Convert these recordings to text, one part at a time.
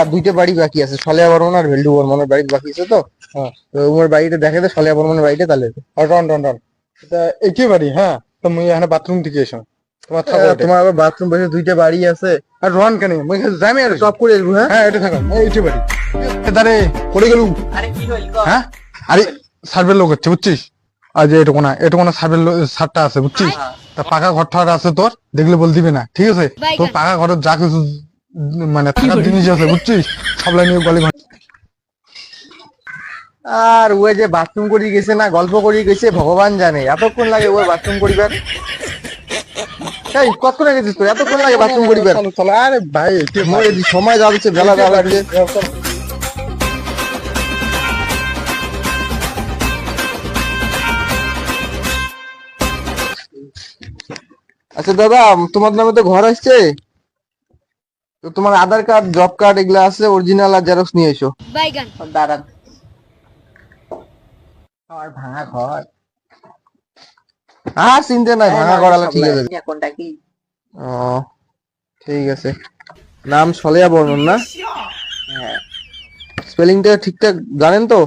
আর দুইটা বাড়ি বাকি আছে, সলিয়া বর্মন আর ভেল্ডু বর্মনের বাড়ি বাকি আছে। তো ওর বাড়িটা দেখে দে, সলিয়া বর্মনের বাড়িটা, তাহলে ডন ডন ডন এটা একই বাড়ি। হ্যাঁ, তো মুই এখানে বাথরুম থেকে এসো, তোমার থাকো তোমার আবার বাথরুম বসে দুইটা বাড়ি আছে। আর রন কেন মুই যামি আর টপ করে আসবো। হ্যাঁ হ্যাঁ, এটা থাকো, এইটি বাড়ি। দাঁড়ে পড়ে গেলু। হ্যাঁ, আরে সার্ভের লোক হচ্ছে বুঝছিস, আর যে এটুকুনা সার্ভের সারটা আছে বুঝছিস, তা পাকা ঘর ঠর আছে তোর, দেখলে বল দিবে না, ঠিক আছে? তোর পাকা ঘরের যা কিছু মানে থাকার জিনিস আছে বুঝছিস, সবলাই নিয়ে গলি ঘর। আর ওই যে বাথরুম করি গেছে না, গল্প করি গেছে, ভগবান জানে এতক্ষণ লাগে ওই বাথরুম করিবার। এই কতক্ষণ গেছিস তোর, এতক্ষণ লাগে বাথরুম করিবার? চলো আরে ভাই, সময় যাচ্ছে, বেলা যা লাগছে। আচ্ছা দাদা, তোমার নামে তো ঘর আসছে, তো তোমার আধার কার্ড, জব কার্ড এগুলা আছে, অরিজিনাল আর জেরক্স নিয়ে এসো। দাঁড়ান, আমার ভাঙা ঘর আর চিন্তা নাই, ভাঙা ঘর আলা ঠিক আছে। কোনটা কি? ও ঠিক আছে। নাম সলিয়া বর্মন না? হ্যাঁ, স্পেলিংটা ঠিকঠাক জানেন তো?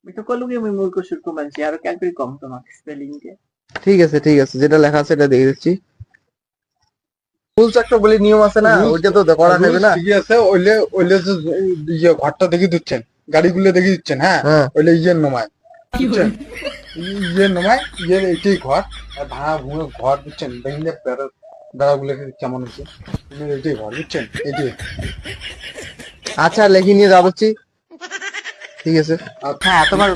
একটু কলু কি আমি মূর্খ সুর্খ মানছি, আরো ক্যালকুলি কম তোমাকে স্পেলিং কে। ঠিক আছে ঠিক আছে, যেটা লেখা আছে এটা দেখে দিচ্ছি। রুলস একটা বলে নিয়ম আছে না, ওইটা তো করা যাবে না। ঠিক আছে, ওইলে ওইলে যে ইয়ে ঘরটা দেখে দিচ্ছেন, গাড়িগুলো দেখে দিচ্ছেন। হ্যাঁ, হ্যাঁ। ওইলে ইয়ের নমায় বুঝছেন, ইয়ের নমায় ইয়ের এইটাই ঘর, আর ভাঙা ভুঙে ঘর বুঝছেন, দেখলে বেড়াগুলো কেমন হচ্ছে, এইটাই ঘর বুঝছেন, এইটাই। আচ্ছা লেখি নিয়ে যাচ্ছি, ঠিক আছে। হ্যাঁ, তোমার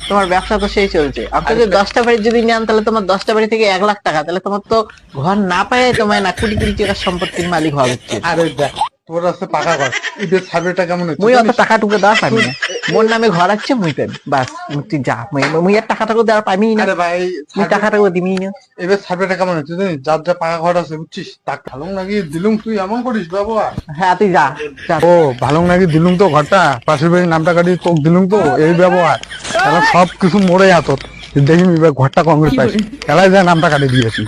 তোমার ব্যবসা তো সেই চলছে। আপনি যদি 10টা বাড়ি যদি নেন, তাহলে তোমার 10টা বাড়ি থেকে 1 লাখ টাকা, তাহলে তোমার তো ঘর না পায় তোমায় না কোটি কোটি টাকার সম্পত্তির মালিক হওয়া হচ্ছে। আরে দেখ, তোর আছে পাকা ঘর, এদের সার্ভেটা কেমন হচ্ছে? মুই অত টাকা টুকু দেওয়া পাবি না, মোর নামে ঘর আছে মুই পাবি, বাস তুই যা। মুই আর টাকা টাকা দেওয়া পাবি না, আরে ভাই, মুই টাকা টাকা দিবি না। এবার সার্ভেটা কেমন হচ্ছে জানিস? যার যা পাকা ঘর আছে বুঝছিস, তাক ভালো নাকি দিলুম, তুই এমন করিস ব্যবহার। হ্যাঁ তুই যা যা। ও ভালো নাকি দিলুম তো ঘরটা, পাশের বাড়ির নামটা কাটি তোক দিলুম তো, এই ব্যবহার। তাহলে সব কিছু মরে হাতত দেখি এবার ঘরটা কংগ্রেস পাইছি, খেলায় যায় নামটা কাটি দিয়েছি।